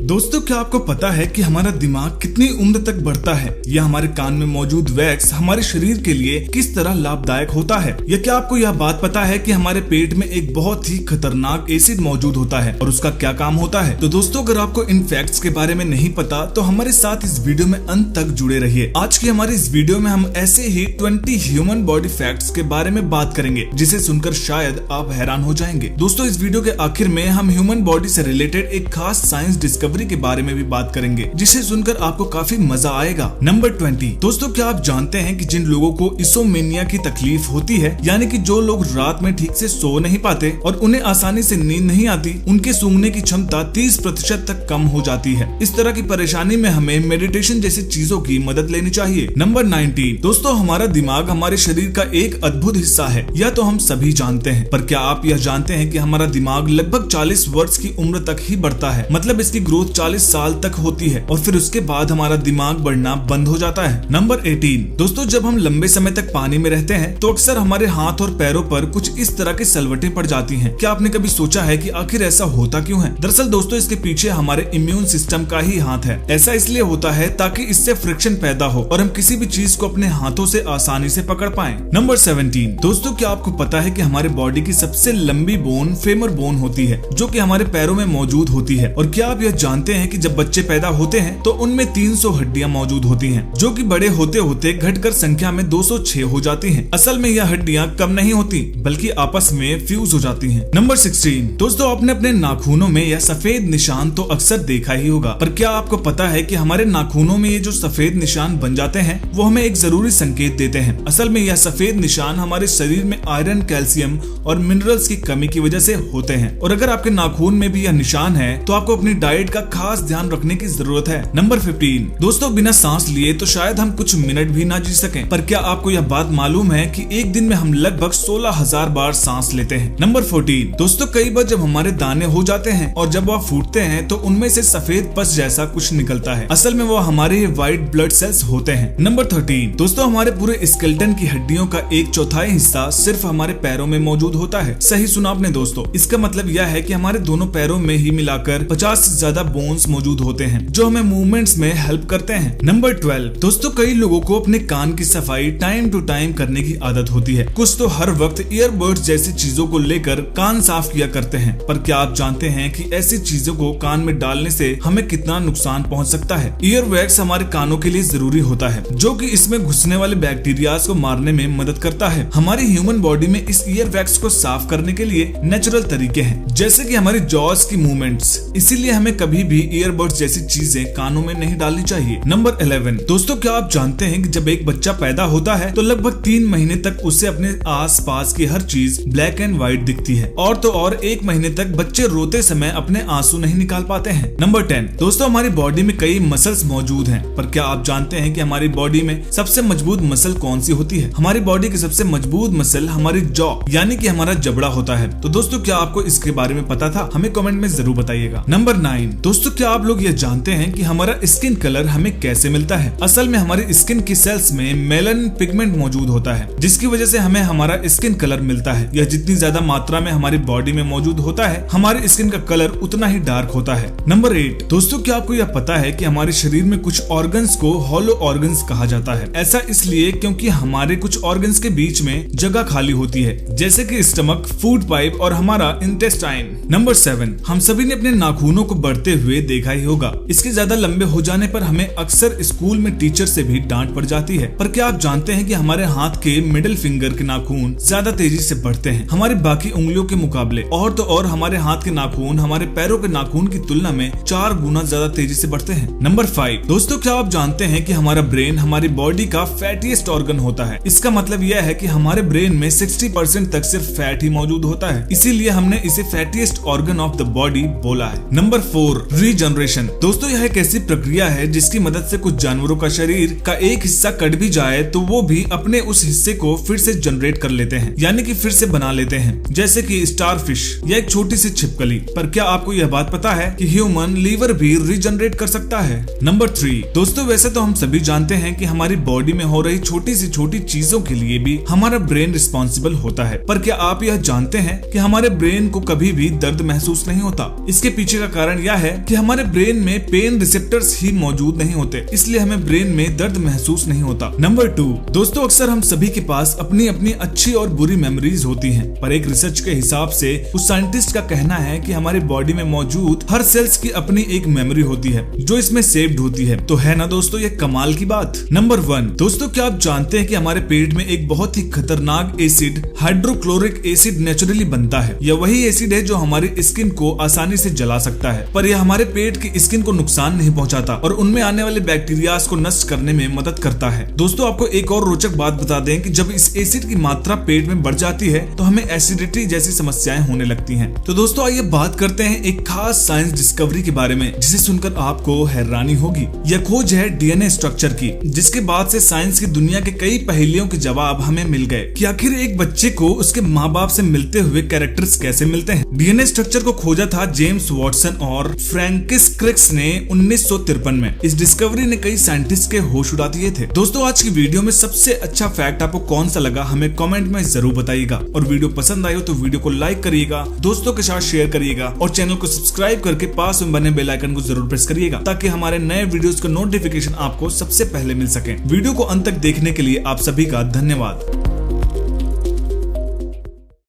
दोस्तों, क्या आपको पता है कि हमारा दिमाग कितनी उम्र तक बढ़ता है या हमारे कान में मौजूद वैक्स हमारे शरीर के लिए किस तरह लाभदायक होता है? या क्या आपको यह बात पता है कि हमारे पेट में एक बहुत ही खतरनाक एसिड मौजूद होता है और उसका क्या काम होता है? तो दोस्तों, अगर आपको इन फैक्ट्स के बारे में नहीं पता तो हमारे साथ इस वीडियो में अंत तक जुड़े रहिए। आज की हमारी इस वीडियो में हम ऐसे ही 20 ह्यूमन बॉडी फैक्ट्स के बारे में बात करेंगे जिसे सुनकर शायद आप हैरान हो जाएंगे। दोस्तों, इस वीडियो के आखिर में हम ह्यूमन बॉडी से रिलेटेड एक खास साइंस डिस्कवरी के बारे में भी बात करेंगे जिसे सुनकर आपको काफी मजा आएगा। नंबर 20। दोस्तों, क्या आप जानते हैं कि जिन लोगों को इंसोम्निया की तकलीफ होती है, यानी कि जो लोग रात में ठीक से सो नहीं पाते और उन्हें आसानी से नींद नहीं आती, उनके सूंघने की क्षमता 30% तक कम हो जाती है। इस तरह की परेशानी में हमें मेडिटेशन जैसी चीजों की मदद लेनी चाहिए। नंबर 19। दोस्तों, हमारा दिमाग हमारे शरीर का एक अद्भुत हिस्सा है, यह तो हम सभी जानते हैं, पर क्या आप यह जानते हैं कि हमारा दिमाग लगभग 40 वर्ष की उम्र तक ही बढ़ता है। मतलब इसकी ग्रोथ 40 साल तक होती है और फिर उसके बाद हमारा दिमाग बढ़ना बंद हो जाता है। नंबर 18। दोस्तों, जब हम लंबे समय तक पानी में रहते हैं तो अक्सर हमारे हाथ और पैरों पर कुछ इस तरह के सलवटें पड़ जाती हैं। क्या आपने कभी सोचा है कि आखिर ऐसा होता क्यों है? दरअसल दोस्तों, इसके पीछे हमारे इम्यून सिस्टम का ही हाथ है। ऐसा इसलिए होता है ताकि इससे फ्रिक्शन पैदा हो और हम किसी भी चीज को अपने हाथों से आसानी से पकड़ पाएं। नंबर 17। दोस्तों, क्या आपको पता है कि हमारे बॉडी की सबसे लंबी बोन फेमर बोन होती है जो कि हमारे पैरों में मौजूद होती है। और क्या आप यह जानते हैं कि जब बच्चे पैदा होते हैं तो उनमें 300 हड्डियां मौजूद होती हैं, जो कि बड़े होते होते घटकर संख्या में 206 हो जाती हैं। असल में यह हड्डियां कम नहीं होती बल्कि आपस में फ्यूज हो जाती हैं। नंबर 16। दोस्तों, आपने अपने नाखूनों में यह सफेद निशान तो अक्सर देखा ही होगा, पर क्या आपको पता है कि हमारे नाखूनों में ये जो सफेद निशान बन जाते हैं वो हमें एक जरूरी संकेत देते हैं। असल में यह सफेद निशान हमारे शरीर में आयरन, कैल्शियम और मिनरल्स की कमी की वजह से होते हैं। और अगर आपके नाखून में भी यह निशान है तो आपको अपनी डाइट का खास ध्यान रखने की जरूरत है। नंबर 15। दोस्तों, बिना सांस लिए तो शायद हम कुछ मिनट भी ना जी सकें, पर क्या आपको यह बात मालूम है कि एक दिन में हम लगभग 16,000 बार सांस लेते हैं। नंबर 14। दोस्तों, कई बार जब हमारे दाने हो जाते हैं और जब वह फूटते हैं तो उनमें से सफेद पस जैसा कुछ निकलता है। असल में वो हमारे व्हाइट ब्लड सेल्स होते हैं। नंबर 13। दोस्तों, हमारे पूरे स्केलेटन की हड्डियों का 1/4 हिस्सा सिर्फ हमारे पैरों में मौजूद होता है। सही सुना आपने दोस्तों। इसका मतलब यह है कि हमारे दोनों पैरों में ही मिलाकर 50 से ज्यादा बोन्स मौजूद होते हैं जो हमें मूवमेंट्स में हेल्प करते हैं। नंबर 12। दोस्तों, कई लोगों को अपने कान की सफाई टाइम टू टाइम करने की आदत होती है। कुछ तो हर वक्त ईयरबड्स जैसी चीजों को लेकर कान साफ किया करते हैं, पर क्या आप जानते हैं कि ऐसी चीजों को कान में डालने से हमें कितना नुकसान पहुंच सकता है? ईयर वैक्स हमारे कानों के लिए जरूरी होता है जो कि इसमें घुसने वाले बैक्टीरिया को मारने में मदद करता है। हमारी ह्यूमन बॉडी में इस ईयर वैक्स को साफ करने के लिए नेचुरल तरीके हैं, जैसे कि हमारी जॉज की मूवमेंट्स। इसीलिए हमें कभी भी ईयरबड्स जैसी चीजें कानों में नहीं डालनी चाहिए। नंबर 11। दोस्तों, क्या आप जानते हैं कि जब एक बच्चा पैदा होता है तो लगभग 3 महीने तक उसे अपने आस पास की हर चीज ब्लैक एंड व्हाइट दिखती है, और तो और 1 महीने तक बच्चे रोते समय अपने आंसू नहीं निकाल पाते हैं। नंबर 10। दोस्तों, हमारी बॉडी में कई मसल्स मौजूद हैं, पर क्या आप जानते हैं कि हमारी बॉडी में सबसे मजबूत मसल कौन सी होती है? हमारी बॉडी की सबसे मजबूत मसल हमारी जॉ यानी कि हमारा जबड़ा होता है। तो दोस्तों, क्या आपको इसके बारे में पता था? हमें कमेंट में जरूर बताइएगा। नंबर 9। दोस्तों, क्या आप लोग ये जानते हैं कि हमारा स्किन कलर हमें कैसे मिलता है? असल में हमारी स्किन की सेल्स में मेलानिन पिगमेंट मौजूद होता है, जिसकी वजह से हमें हमारा स्किन कलर मिलता है। यह जितनी ज्यादा मात्रा में हमारी बॉडी में मौजूद होता है, हमारी स्किन का कलर उतना ही डार्क होता है। नंबर 8। दोस्तों, क्या आपको यह पता है कि हमारे शरीर में कुछ ऑर्गन्स को हॉलो ऑर्गन्स कहा जाता है? ऐसा इसलिए क्योंकि हमारे कुछ ऑर्गन्स के बीच में जगह खाली होती है, जैसे कि स्टमक, फूड पाइप और हमारा इंटेस्टाइन। नंबर 7। हम सभी ने अपने नाखूनों को बढ़ते हुए देखा ही होगा। इसके ज्यादा लंबे हो जाने पर हमें अक्सर स्कूल में टीचर से भी डांट पड़ जाती है। पर क्या आप जानते हैं कि हमारे हाथ के मिडिल फिंगर के नाखून ज्यादा तेजी से बढ़ते हैं हमारी बाकी उंगलियों के मुकाबले, और तो और हमारे हाथ के नाखून हमारे पैरों के नाखून की तुलना में 4 गुना ज्यादा तेजी से बढ़ते हैं। नंबर 5। दोस्तों, क्या आप जानते हैं कि हमारा ब्रेन हमारी बॉडी का फैटीएस्ट ऑर्गन होता है? इसका मतलब यह है कि हमारे ब्रेन में 60% तक सिर्फ फैट ही मौजूद होता है, इसीलिए हमने इसे फैटीएस्ट ऑर्गन ऑफ द बॉडी बोला है। नंबर 4। रीजनरेशन। दोस्तों, यह एक ऐसी प्रक्रिया है जिसकी मदद से कुछ जानवरों का शरीर का एक हिस्सा कट भी जाए तो वो भी अपने उस हिस्से को फिर से जनरेट कर लेते हैं, यानी कि फिर से बना लेते हैं, जैसे कि स्टारफिश या एक छोटी सी छिपकली। पर क्या आपको यह बात पता है कि ह्यूमन लीवर भी रीजनरेट कर सकता है? नंबर 3। दोस्तों, वैसे तो हम सभी जानते हैं कि हमारी बॉडी में हो रही छोटी सी छोटी चीजों के लिए भी हमारा ब्रेन रिस्पॉन्सिबल होता है, पर क्या आप यह जानते हैं कि हमारे ब्रेन को कभी भी दर्द महसूस नहीं होता? इसके पीछे का कारण यह है कि हमारे ब्रेन में पेन रिसेप्टर्स ही मौजूद नहीं होते, इसलिए हमें ब्रेन में दर्द महसूस नहीं होता। नंबर 2, दोस्तों अक्सर हम सभी के पास अपनी अपनी अच्छी और बुरी मेमोरीज होती हैं, पर एक रिसर्च के हिसाब से उस साइंटिस्ट का कहना है कि हमारी बॉडी में मौजूद हर सेल्स की अपनी एक मेमोरी होती है जो इसमें सेव्ड होती है। तो है ना दोस्तों ये कमाल की बात। नंबर 1, दोस्तों क्या आप जानते हैं कि हमारे पेट में एक बहुत ही खतरनाक एसिड हाइड्रोक्लोरिक एसिड नेचुरली बनता है। यह वही एसिड है जो हमारी स्किन को आसानी से जला सकता है, पर यह हमारे पेट की स्किन को नुकसान नहीं पहुंचाता और उनमें आने वाले बैक्टीरिया को नष्ट करने में मदद करता है। दोस्तों आपको एक और रोचक बात बता दें कि जब इस एसिड की मात्रा पेट में बढ़ जाती है तो हमें एसिडिटी जैसी समस्याएं होने लगती हैं। तो दोस्तों आइए बात करते हैं एक खास साइंस डिस्कवरी के बारे में जिसे सुनकर आपको हैरानी होगी। यह खोज है डीएनए स्ट्रक्चर की, जिसके बाद से साइंस की दुनिया के कई पहेलियों के जवाब हमें मिल गए कि आखिर एक बच्चे को उसके माँ बाप से मिलते हुए कैरेक्टर्स कैसे मिलते हैं। डीएनए स्ट्रक्चर को खोजा था जेम्स वॉटसन और फ्रैंकिस क्रिक्स ने 1953 में। इस डिस्कवरी ने कई साइंटिस्ट के होश उड़ा दिए थे। दोस्तों आज की वीडियो में सबसे अच्छा फैक्ट आपको कौन सा लगा हमें कमेंट में जरूर बताइएगा, और वीडियो पसंद आई हो तो वीडियो को लाइक करिएगा, दोस्तों के साथ शेयर करिएगा और चैनल को सब्सक्राइब करके पास में बने बेल आइकन को जरूर प्रेस करिएगा ताकि हमारे नए वीडियोस का नोटिफिकेशन आपको सबसे पहले मिल सके। वीडियो को अंत तक देखने के लिए आप सभी का धन्यवाद।